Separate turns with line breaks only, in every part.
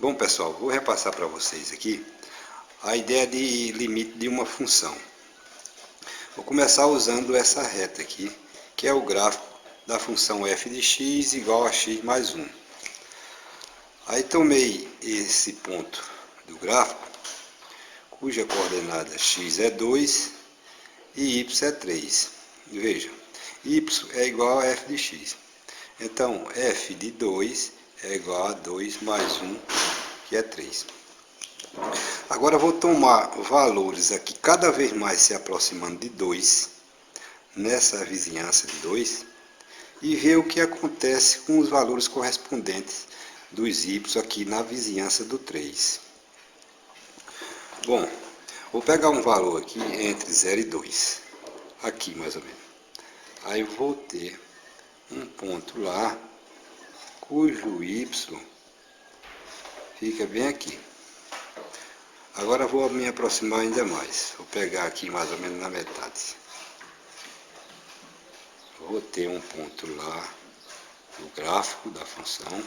Bom, pessoal, vou repassar para vocês aqui a ideia de limite de uma função. Vou começar usando essa reta aqui, que é o gráfico da função f de x igual a x mais 1. Aí tomei esse ponto do gráfico, cuja coordenada x é 2 e y é 3. Veja, y é igual a f de x. Então, f de 2 é igual a 2 mais 1, que é 3. Agora vou tomar valores aqui cada vez mais se aproximando de 2, nessa vizinhança de 2, e ver o que acontece com os valores correspondentes dos y aqui na vizinhança do 3. Bom, vou pegar um valor aqui entre 0 e 2, aqui mais ou menos. Aí vou ter um ponto lá, cujo y fica bem aqui. Agora vou me aproximar ainda mais. Vou pegar aqui mais ou menos na metade. Vou ter um ponto lá no gráfico da função,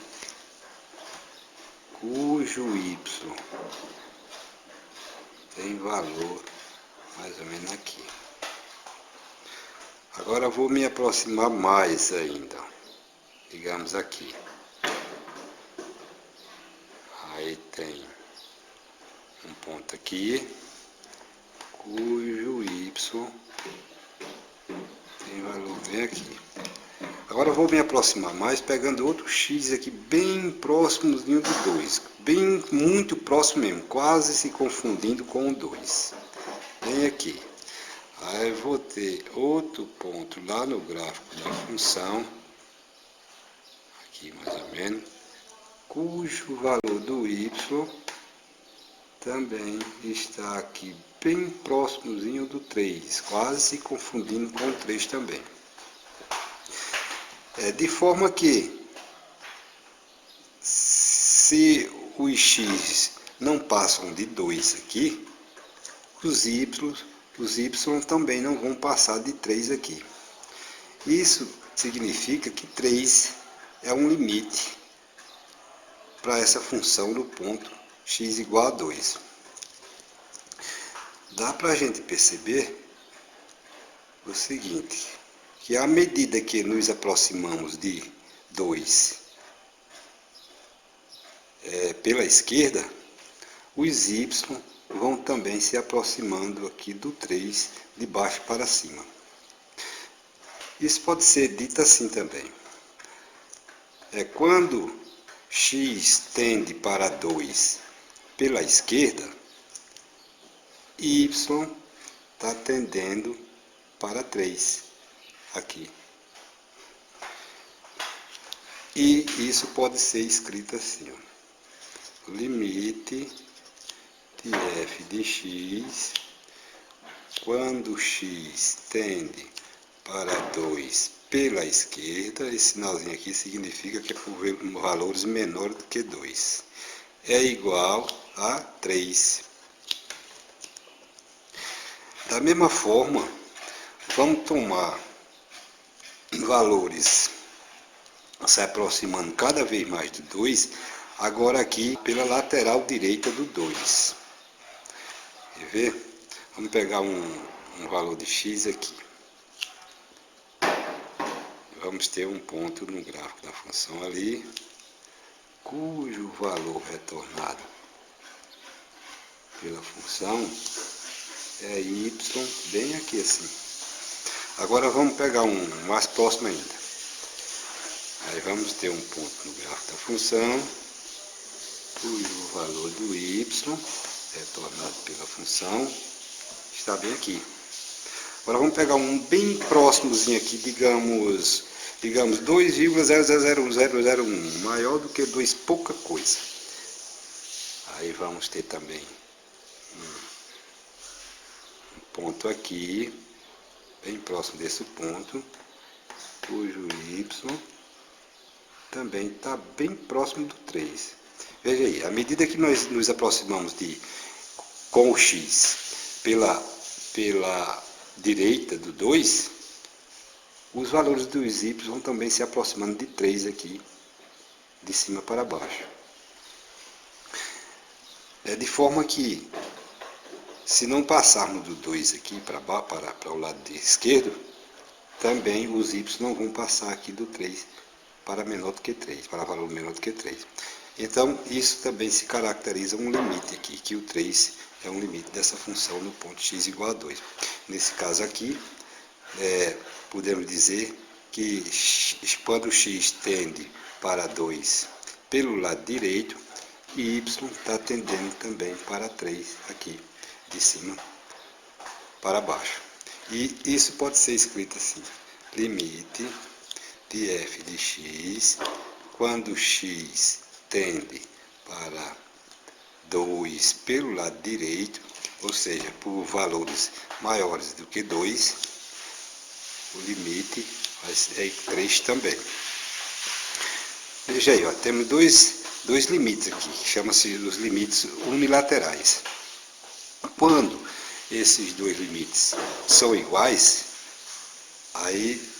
cujo y tem valor mais ou menos aqui. Agora vou me aproximar mais ainda, digamos aqui. Aí tem um ponto aqui, cujo y tem valor bem aqui. Agora eu vou me aproximar mais, pegando outro x aqui bem próximo do 2, bem muito próximo mesmo, quase se confundindo com o 2. Bem aqui. Aí eu vou ter outro ponto lá no gráfico da função, aqui mais ou menos, cujo valor do y também está aqui bem próximozinho do 3, quase se confundindo com o 3 também. De forma que, se os x não passam de 2 aqui, os y também não vão passar de 3 aqui. Isso significa que 3 é um limite para essa função no ponto x igual a 2. Dá para a gente perceber o seguinte, que à medida que nos aproximamos de 2 pela esquerda, os y vão também se aproximando aqui do 3 de baixo para cima. Isso pode ser dito assim também. Quando x tende para 2 pela esquerda, y está tendendo para 3 aqui. E isso pode ser escrito assim, ó. Limite de f de x, quando x tende para 2 pela esquerda, esse sinalzinho aqui significa que é por valores menores do que 2, é igual a 3. Da mesma forma, vamos tomar valores se aproximando cada vez mais do 2, agora aqui pela lateral direita do 2. Quer ver? Vamos pegar um valor de x aqui. Vamos ter um ponto no gráfico da função ali, cujo valor retornado pela função é y, bem aqui assim. Agora vamos pegar um mais próximo ainda. Aí vamos ter um ponto no gráfico da função, cujo valor do y, retornado pela função, está bem aqui. Agora vamos pegar um bem próximozinho aqui, digamos 2,000001, maior do que 2, pouca coisa. Aí vamos ter também um ponto aqui, bem próximo desse ponto, cujo y também está bem próximo do 3. Veja aí, à medida que nós nos aproximamos com o x pela direita do 2, os valores dos y vão também se aproximando de 3 aqui, de cima para baixo. de forma que, se não passarmos do 2 aqui para o lado esquerdo, também os y não vão passar aqui do 3 para menor do que 3, para valor menor do que 3. Então, isso também se caracteriza um limite aqui, que o 3 é um limite dessa função no ponto x igual a 2. Nesse caso aqui, podemos dizer que quando x tende para 2 pelo lado direito, e y está tendendo também para 3 aqui, de cima para baixo. E isso pode ser escrito assim: limite de f de x, quando x tende para 2 pelo lado direito, ou seja, por valores maiores do que 2, o limite é 3 também. Veja aí, ó, temos dois limites aqui, que chamam-se os limites unilaterais. Quando esses dois limites são iguais, aí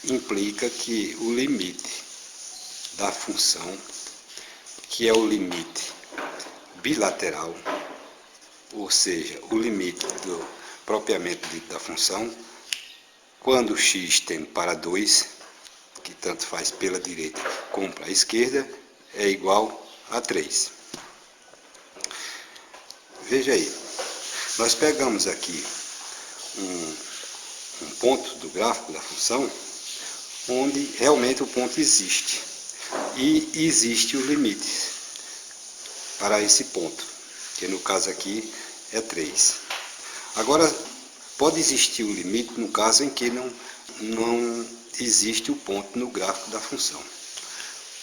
implica que o limite da função, que é o limite bilateral, ou seja, o limite propriamente dito da função, quando x tende para 2, que tanto faz pela direita como para a esquerda, é igual a 3. Veja aí, nós pegamos aqui um ponto do gráfico da função, onde realmente o ponto existe. E existe o limite para esse ponto, que no caso aqui é 3. Agora, pode existir o limite no caso em que não existe o ponto no gráfico da função.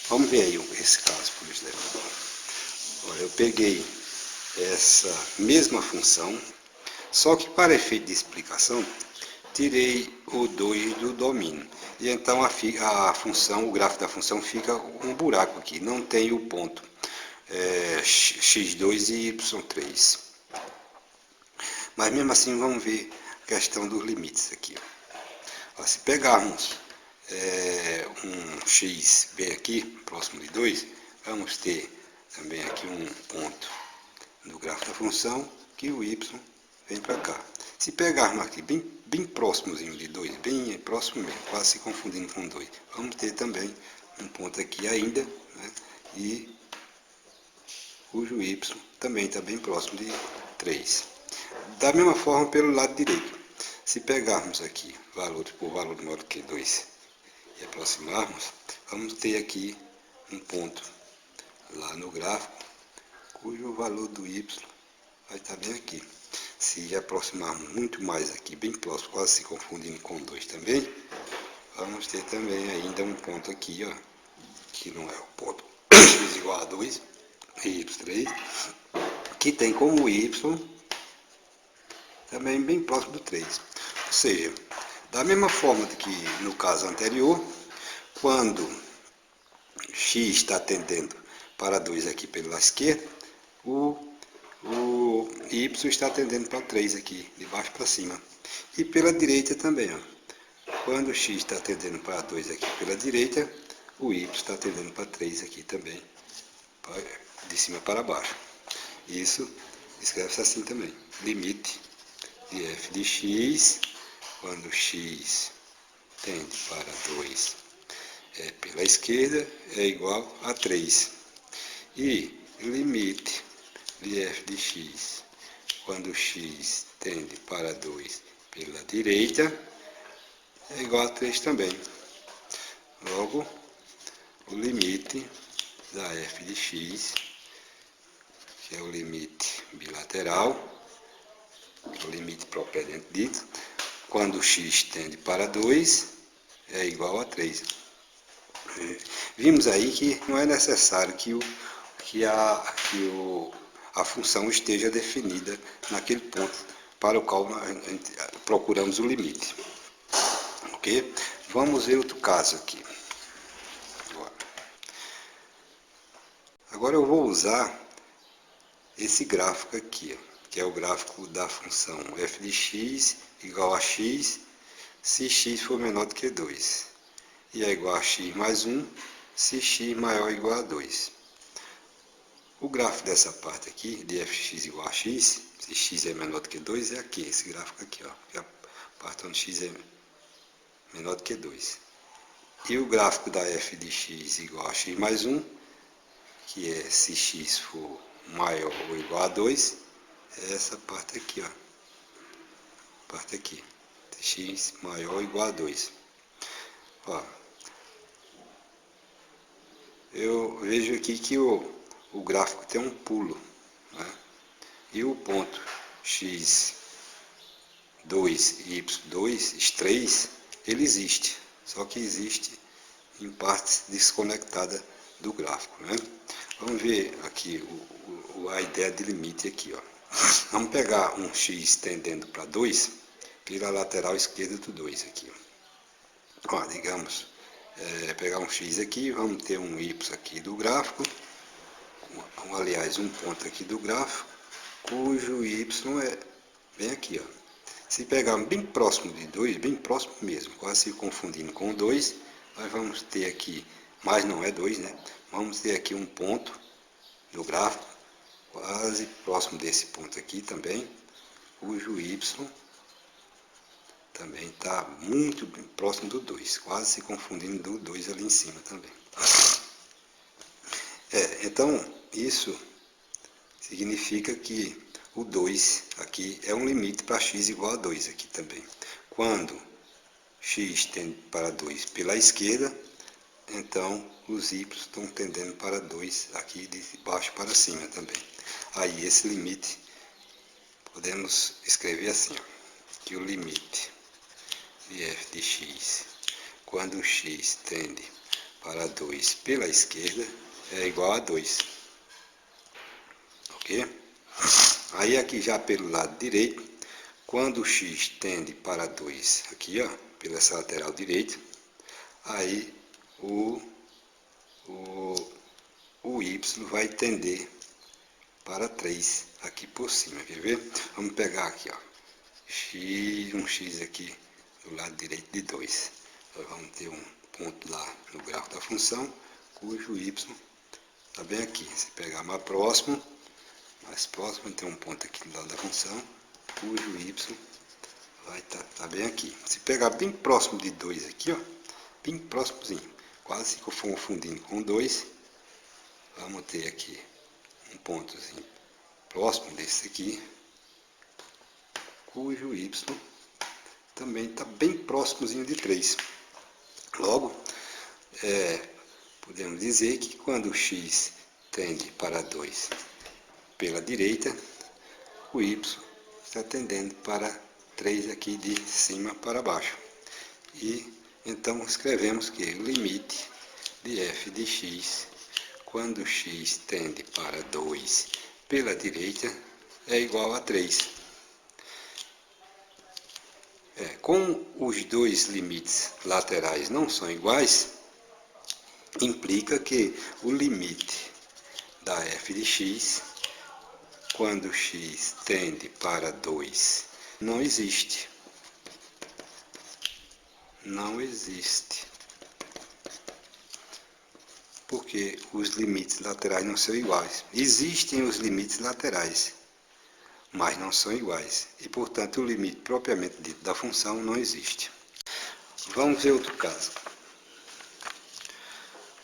Vamos ver aí esse caso, por exemplo. Olha, eu peguei essa mesma função, só que para efeito de explicação, tirei o 2 do domínio. E então a função, o gráfico da função fica um buraco aqui, não tem o ponto x2 e y3. Mas mesmo assim vamos ver a questão dos limites aqui. Ó, se pegarmos um x bem aqui, próximo de 2, vamos ter também aqui um ponto no gráfico da função, que o y vem para cá. Se pegarmos aqui bem próximozinho de 2, bem próximo mesmo, quase se confundindo com 2, vamos ter também um ponto aqui ainda, né, e cujo y também está bem próximo de 3. Da mesma forma pelo lado direito. Se pegarmos aqui valores por valor maior do que 2 e aproximarmos, vamos ter aqui um ponto lá no gráfico, cujo valor do y vai estar bem aqui. Se aproximarmos muito mais aqui, bem próximo, quase se confundindo com 2 também, vamos ter também ainda um ponto aqui, ó, que não é o ponto x igual a 2, e y3, que tem como y também bem próximo do 3. Ou seja, da mesma forma que no caso anterior, quando x está tendendo para 2 aqui pela esquerda, o y está tendendo para 3 aqui, de baixo para cima. E pela direita também, ó. Quando x está tendendo para 2 aqui pela direita, o y está tendendo para 3 aqui também, de cima para baixo. Isso escreve-se assim também: limite de f de x, quando x tende para 2 pela esquerda, é igual a 3. E limite de f de x, quando x tende para 2 pela direita, é igual a 3 também. Logo, o limite da f de x, que é o limite bilateral, que é o limite propriamente dito, quando x tende para 2, é igual a 3. Vimos aí que não é necessário que a função esteja definida naquele ponto para o qual procuramos o limite. Ok? Vamos ver outro caso aqui. Agora eu vou usar esse gráfico aqui, que é o gráfico da função f de x igual a x, se x for menor do que 2. E é igual a x mais 1, se x maior ou igual a 2. O gráfico dessa parte aqui, de fx igual a x, se x é menor do que 2, é aqui, esse gráfico aqui, ó, que é a parte onde x é menor do que 2. E o gráfico da f de x igual a x mais 1, que é se x for maior ou igual a 2, é essa parte aqui, ó. Parte aqui, x maior ou igual a 2. Ó, eu vejo aqui que o gráfico tem um pulo, né? E o ponto x2 e y2, x3, ele existe, só que existe em partes desconectadas do gráfico, né? Vamos ver aqui a ideia de limite aqui, ó. Vamos pegar um x tendendo para 2 pela lateral esquerda do 2 aqui, ó. Ó, digamos, pegar um x aqui, vamos ter um y aqui do gráfico, aliás, um ponto aqui do gráfico, cujo y é bem aqui, ó. Se pegarmos bem próximo de 2, bem próximo mesmo, quase se confundindo com o 2, nós vamos ter aqui, mas não é 2, né? Vamos ter aqui um ponto no gráfico, quase próximo desse ponto aqui também, cujo y também está muito próximo do 2, quase se confundindo do 2 ali em cima também. Então, isso significa que o 2 aqui é um limite para x igual a 2 aqui também. Quando x tende para 2 pela esquerda, então os y estão tendendo para 2 aqui de baixo para cima também. Aí esse limite podemos escrever assim, ó, que o limite de f de x quando x tende para 2 pela esquerda é igual a 2. Ok? Aí aqui já pelo lado direito, quando x tende para 2, aqui ó, pela essa lateral direita, aí o y vai tender para 3 aqui por cima, quer ver? Vamos pegar aqui, ó, um x aqui do lado direito de 2. Nós vamos ter um ponto lá no gráfico da função, cujo y está bem aqui. Se pegar mais próximo, tem um ponto aqui do lado da função, cujo y vai estar bem aqui. Se pegar bem próximo de 2 aqui, ó, bem próximozinho, quase se confundindo com 2, vamos ter aqui um pontozinho próximo desse aqui, cujo y também está bem próximozinho de 3. Logo, podemos dizer que quando x tende para 2 pela direita, o y está tendendo para 3 aqui de cima para baixo. E então escrevemos que o limite de f de x quando x tende para 2 pela direita é igual a 3. Como os dois limites laterais não são iguais, implica que o limite da f de x quando x tende para 2 não existe. Não existe. Porque os limites laterais não são iguais. Existem os limites laterais, mas não são iguais. E, portanto, o limite propriamente dito da função não existe. Vamos ver outro caso.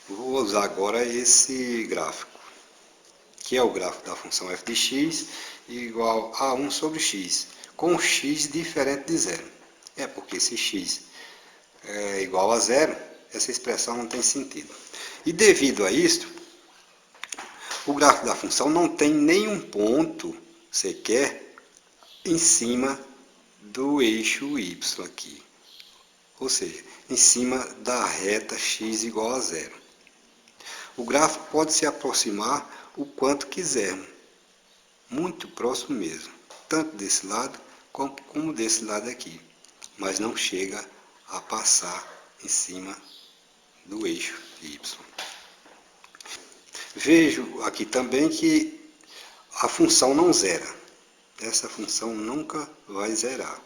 Vou usar agora esse gráfico, que é o gráfico da função f de x igual a 1 sobre x, com x diferente de zero. Porque se x é igual a zero, essa expressão não tem sentido. E devido a isso, o gráfico da função não tem nenhum ponto sequer em cima do eixo y aqui. Ou seja, em cima da reta x igual a zero. O gráfico pode se aproximar o quanto quisermos, muito próximo mesmo, tanto desse lado como desse lado aqui, mas não chega a passar em cima do eixo y. Vejo aqui também que a função não zera. Essa função nunca vai zerar.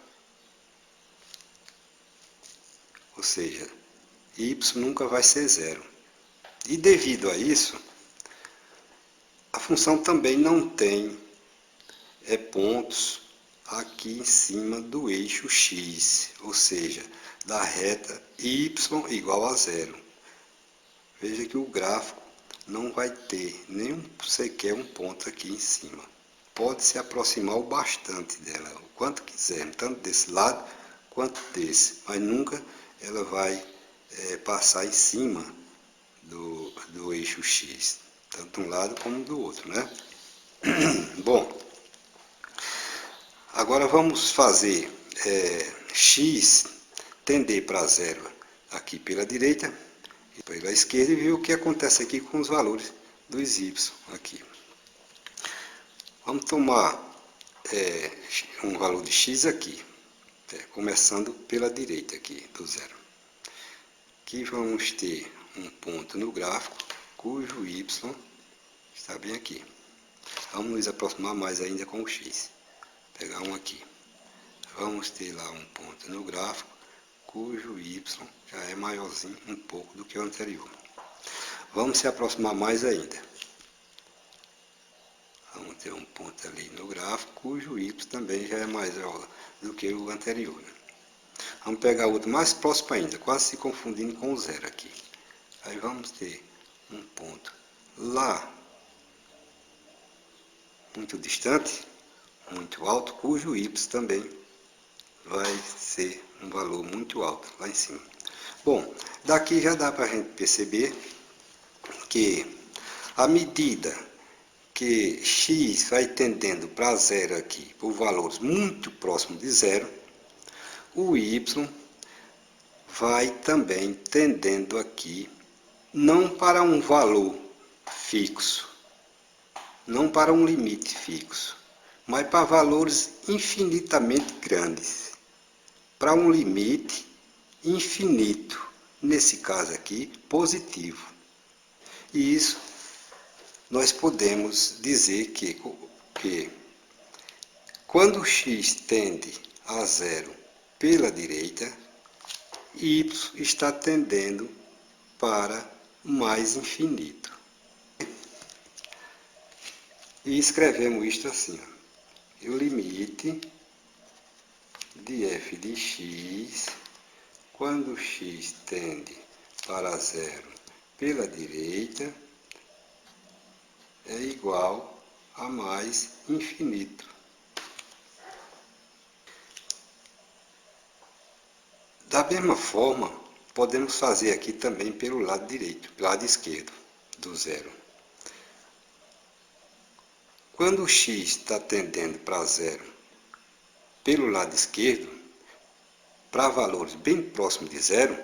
Ou seja, y nunca vai ser zero. E devido a isso, A função também não tem pontos aqui em cima do eixo x, ou seja, da reta y igual a zero. Veja que o gráfico não vai ter nem sequer um ponto aqui em cima. Pode se aproximar o bastante dela, o quanto quiser, tanto desse lado quanto desse, mas nunca ela vai passar em cima do eixo x, tanto de um lado como do outro, né? Bom, agora vamos fazer x tender para zero aqui pela direita e pela esquerda e ver o que acontece aqui com os valores dos y aqui. Vamos tomar um valor de x aqui, começando pela direita aqui do zero. Aqui vamos ter um ponto no gráfico cujo y está bem aqui. Vamos nos aproximar mais ainda com o x. Pegar um aqui. Vamos ter lá um ponto no gráfico cujo y já é maiorzinho um pouco do que o anterior. Vamos se aproximar mais ainda. Vamos ter um ponto ali no gráfico cujo y também já é maior do que o anterior. Vamos pegar outro mais próximo ainda, quase se confundindo com o zero aqui. Aí vamos ter um ponto lá muito distante, muito alto, cujo y também vai ser um valor muito alto lá em cima. Bom, daqui já dá para a gente perceber que à medida que x vai tendendo para zero aqui, por valores muito próximos de zero, o y vai também tendendo aqui, não para um valor fixo, não para um limite fixo, mas para valores infinitamente grandes, para um limite infinito, nesse caso aqui, positivo. E isso nós podemos dizer que quando x tende a zero pela direita, y está tendendo para mais infinito. E escrevemos isto assim, ó, o limite de f de x, quando x tende para zero pela direita, é igual a mais infinito. Da mesma forma, podemos fazer aqui também pelo lado direito, lado esquerdo do zero. Quando o x está tendendo para zero pelo lado esquerdo, para valores bem próximos de zero,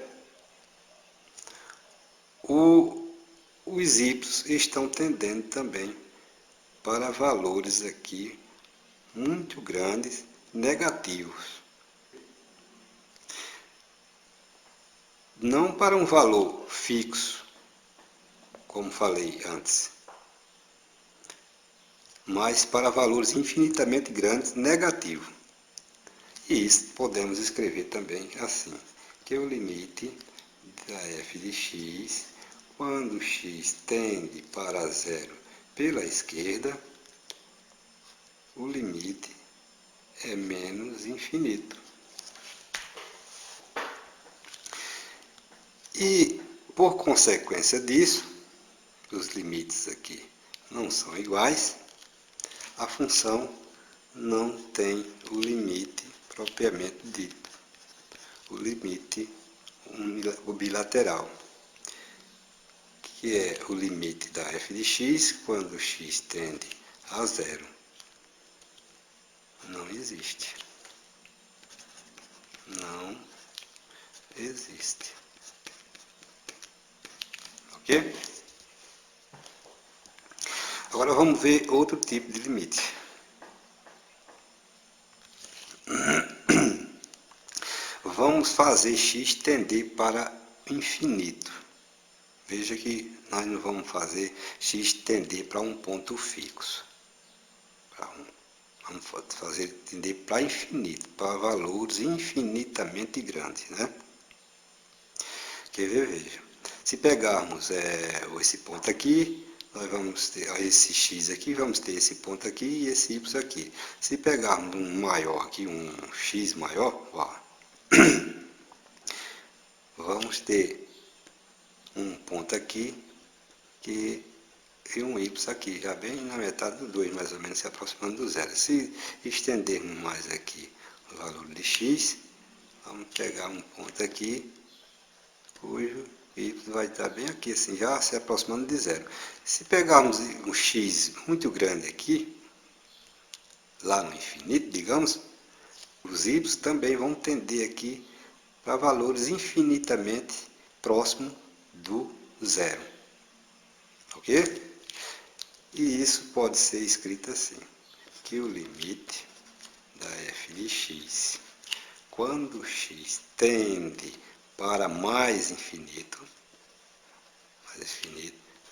os y estão tendendo também para valores aqui muito grandes, negativos. Não para um valor fixo, como falei antes, mas para valores infinitamente grandes, negativos. E isso podemos escrever também assim, que é o limite da f de x, quando x tende para zero pela esquerda, o limite é menos infinito. E, por consequência disso, os limites aqui não são iguais, a função não tem o limite propriamente dito, o limite bilateral, que é o limite da f de x quando x tende a zero. Não existe. Não existe. Ok? Agora vamos ver outro tipo de limite. Vamos fazer x tender para infinito. Veja que nós não vamos fazer x tender para um ponto fixo. Vamos fazer tender para infinito, para valores infinitamente grandes, né? Quer ver? Veja. Se pegarmos esse ponto aqui, nós vamos ter esse x aqui, vamos ter esse ponto aqui e esse y aqui. Se pegarmos um maior aqui, um x maior, ó, vamos ter um ponto aqui e um y aqui, já bem na metade do 2, mais ou menos, se aproximando do zero. Se estendermos mais aqui o valor de x, vamos pegar um ponto aqui, cujo y vai estar bem aqui, assim, já se aproximando de zero. Se pegarmos um x muito grande aqui, lá no infinito, digamos, os y também vão tender aqui para valores infinitamente próximos do zero. Ok? E isso pode ser escrito assim, que o limite da f de x, quando x tende para mais infinito,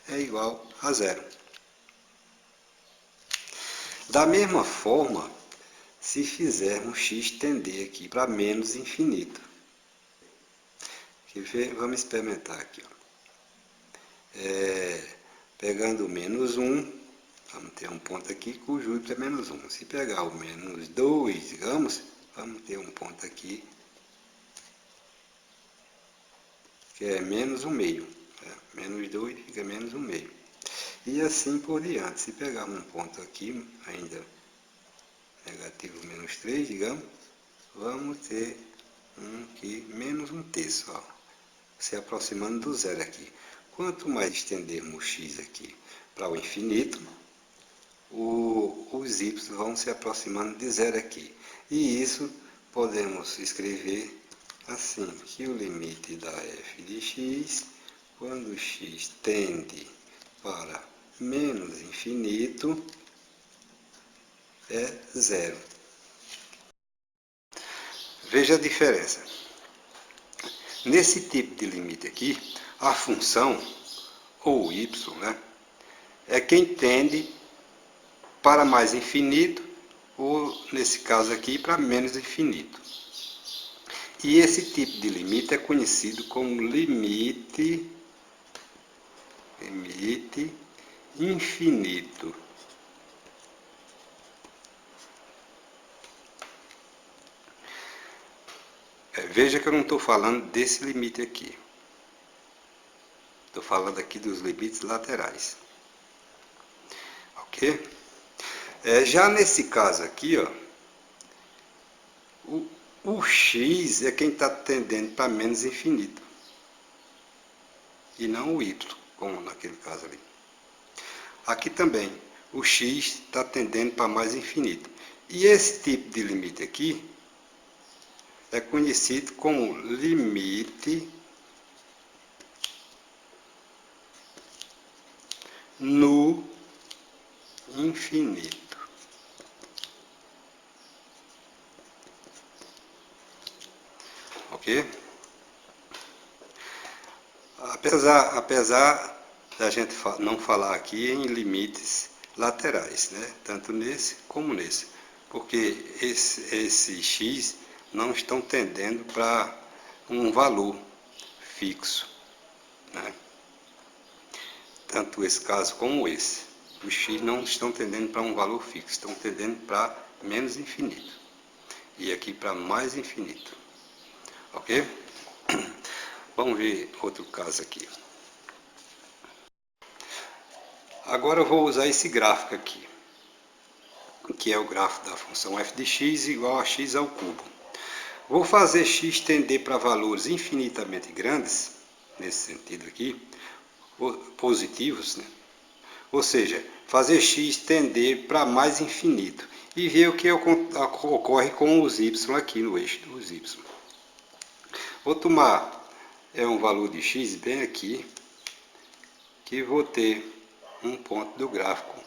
é igual a zero. Da mesma forma, se fizermos x tender aqui para menos infinito, vamos experimentar aqui, ó. Pegando o menos 1, vamos ter um ponto aqui cujo y é menos 1. Se pegar o menos 2, digamos, vamos ter um ponto aqui que é menos 1 meio. Menos 2 fica menos 1 meio. E assim por diante. Se pegarmos um ponto aqui, ainda negativo menos 3, digamos, vamos ter um aqui, menos 1/3, ó, se aproximando do zero aqui. Quanto mais estendermos x aqui para o infinito, os y vão se aproximando de zero aqui. E isso podemos escrever assim, que o limite da f de x, quando x tende para menos infinito, é zero. Veja a diferença. Nesse tipo de limite aqui, a função, ou y, né, é quem tende para mais infinito, ou nesse caso aqui, para menos infinito. E esse tipo de limite é conhecido como limite infinito. Veja que eu não estou falando desse limite aqui. Estou falando aqui dos limites laterais. Ok? Já nesse caso aqui, ó, o x é quem está tendendo para menos infinito. E não o y, como naquele caso ali. Aqui também, o x está tendendo para mais infinito. E esse tipo de limite aqui é conhecido como limite no infinito. Ok? Apesar da gente não falar aqui em limites laterais, né? Tanto nesse como nesse, porque esse x não estão tendendo para um valor fixo, né? Tanto esse caso como esse. Os x não estão tendendo para um valor fixo, estão tendendo para menos infinito. E aqui para mais infinito. Ok? Vamos ver outro caso aqui. Agora eu vou usar esse gráfico aqui, que é o gráfico da função f de x igual a x ao cubo. Vou fazer x tender para valores infinitamente grandes, nesse sentido aqui, positivos, né? Ou seja, fazer x tender para mais infinito e ver o que ocorre com os y aqui no eixo dos y. Vou tomar um valor de x bem aqui, que vou ter um ponto do gráfico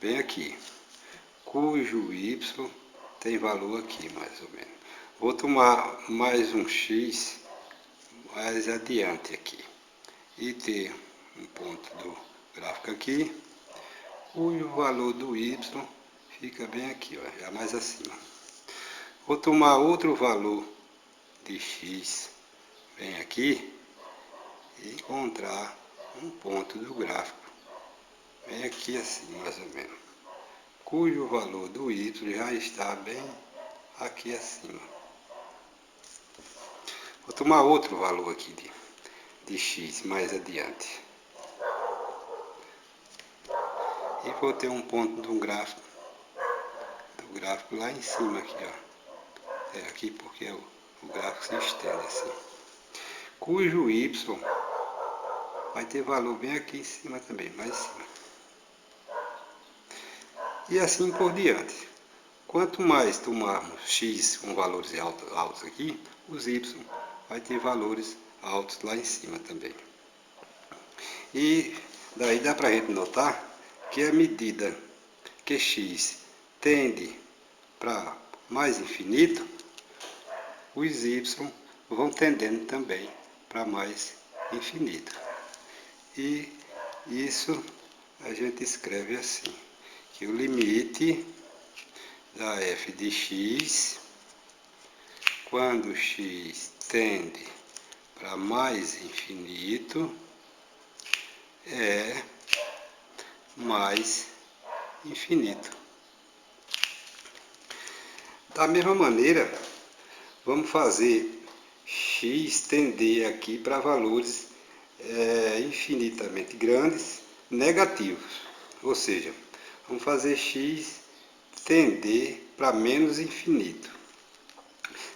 bem aqui, cujo y tem valor aqui mais ou menos. Vou tomar mais um x mais adiante aqui e ter um ponto do gráfico aqui, cujo valor do y fica bem aqui, ó, já mais acima. Vou tomar outro valor de x bem aqui e encontrar um ponto do gráfico bem aqui assim, mais ou menos, cujo valor do y já está bem aqui acima. Vou tomar outro valor aqui de x mais adiante. E vou ter um ponto do gráfico lá em cima aqui, ó. É aqui porque o gráfico se estende assim. Cujo y vai ter valor bem aqui em cima também, mais em cima. E assim por diante. Quanto mais tomarmos x com valores altos aqui, os y vai ter valores altos lá em cima também. E daí dá para a gente notar que à medida que x tende para mais infinito, os y vão tendendo também para mais infinito. E isso a gente escreve assim, que o limite da f de x, quando x tende para mais infinito, é mais infinito. Da mesma maneira, vamos fazer x tender aqui para valores infinitamente grandes, negativos. Ou seja, vamos fazer x tender para menos infinito.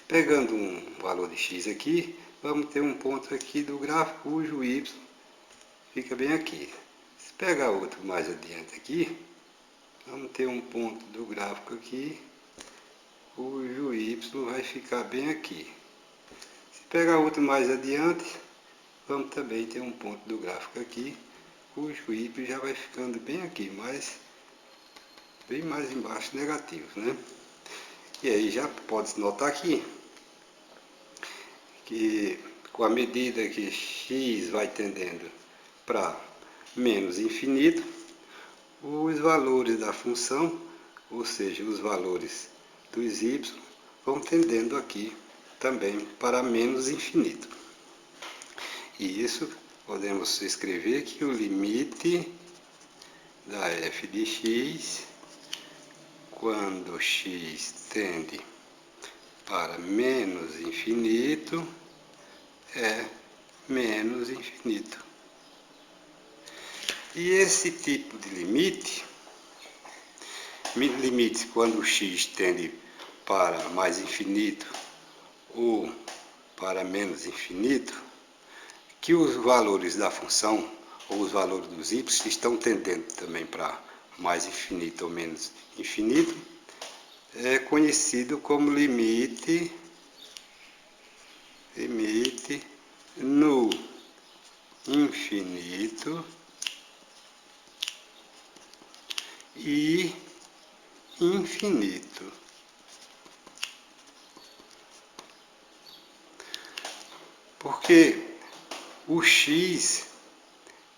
Pegando um valor de x aqui, vamos ter um ponto aqui do gráfico cujo y fica bem aqui. Se pegar outro mais adiante aqui, vamos ter um ponto do gráfico aqui, cujo y vai ficar bem aqui. Se pegar outro mais adiante, vamos também ter um ponto do gráfico aqui, cujo y já vai ficando bem aqui, bem mais embaixo, negativo, né? E aí já pode-se notar aqui que com a medida que x vai tendendo para menos infinito, os valores da função, ou seja, os valores dos y, vão tendendo aqui também para menos infinito. E isso podemos escrever que o limite da f de x, quando x tende para menos infinito, é menos infinito. E esse tipo de limite quando x tende para mais infinito ou para menos infinito, que os valores da função ou os valores dos y estão tendendo também para mais infinito ou menos infinito, é conhecido como limite no infinito e infinito. Porque o x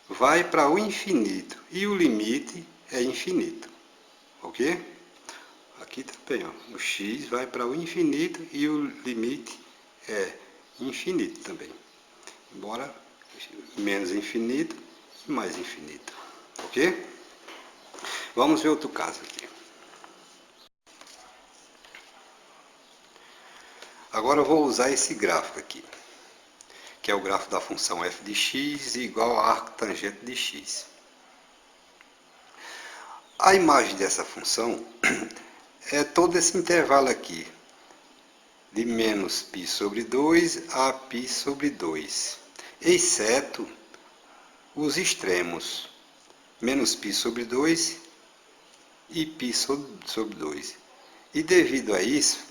vai para o infinito e o limite é infinito, ok? Aqui também, ó, o x vai para o infinito e o limite é infinito também, embora menos infinito e mais infinito, ok? Vamos ver outro caso aqui. Agora eu vou usar esse gráfico aqui, que é o gráfico da função f de x igual a arco tangente de x. A imagem dessa função é todo esse intervalo aqui, de menos π sobre 2 a π sobre 2, exceto os extremos, menos π sobre 2 e π sobre 2. E devido a isso,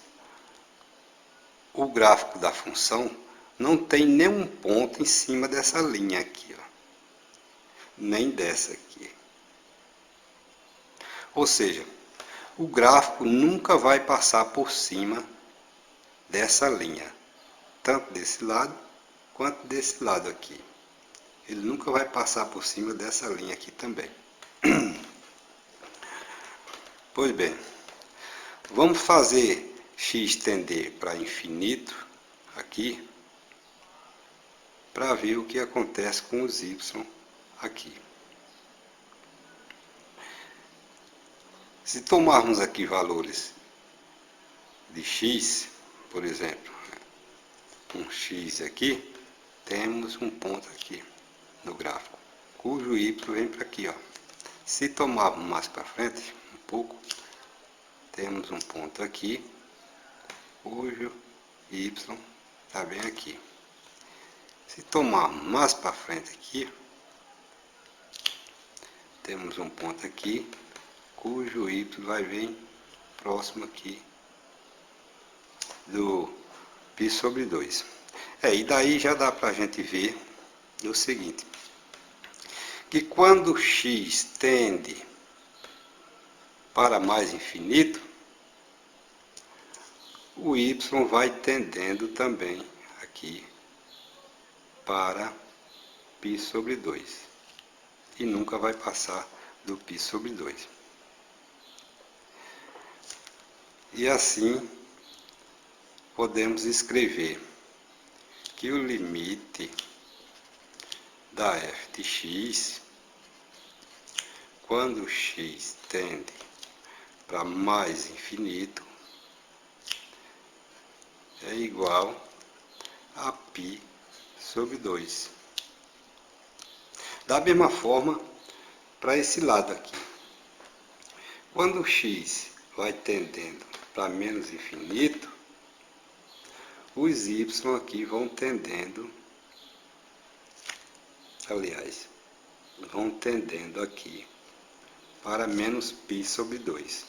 o gráfico da função não tem nenhum ponto em cima dessa linha aqui, ó, nem dessa aqui. Ou seja, o gráfico nunca vai passar por cima dessa linha, tanto desse lado quanto desse lado aqui. Ele nunca vai passar por cima dessa linha aqui também. Pois bem, vamos fazer x tender para infinito aqui, para ver o que acontece com os y aqui. Se tomarmos aqui valores de x, por exemplo, um x aqui, temos um ponto aqui no gráfico, cujo y vem para aqui, ó. Se tomarmos mais para frente, um pouco, temos um ponto aqui, cujo y está bem aqui. Se tomarmos mais para frente aqui, temos um ponto aqui, cujo y vai vir próximo aqui do π sobre 2. E daí já dá para a gente ver o seguinte, que quando x tende para mais infinito, o y vai tendendo também aqui para π sobre 2 e nunca vai passar do π sobre 2. E assim podemos escrever que o limite da f de x, quando x tende para mais infinito, é igual a π sobre 2. Da mesma forma, para esse lado aqui, quando x vai tendendo para menos infinito, os y aqui vão tendendo, aliás, vão tendendo aqui para menos π sobre 2.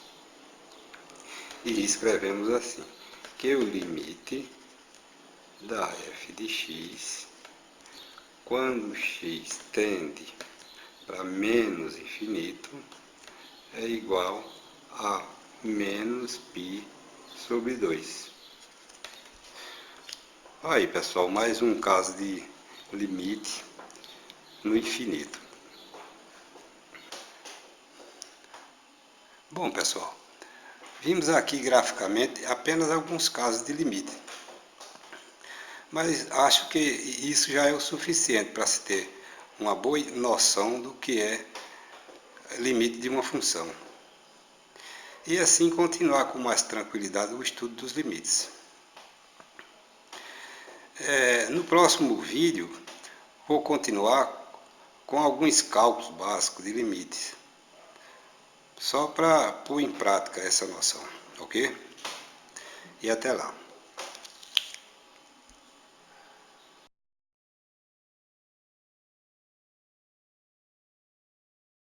E escrevemos assim, que o limite da f de x, quando x tende para menos infinito, é igual a menos π sobre 2. Aí, pessoal, mais um caso de limite no infinito. Bom, pessoal, vimos aqui graficamente apenas alguns casos de limite. Mas acho que isso já é o suficiente para se ter uma boa noção do que é limite de uma função. E assim continuar com mais tranquilidade o estudo dos limites. No próximo vídeo, vou continuar com alguns cálculos básicos de limites, só para pôr em prática essa noção, ok? E até lá.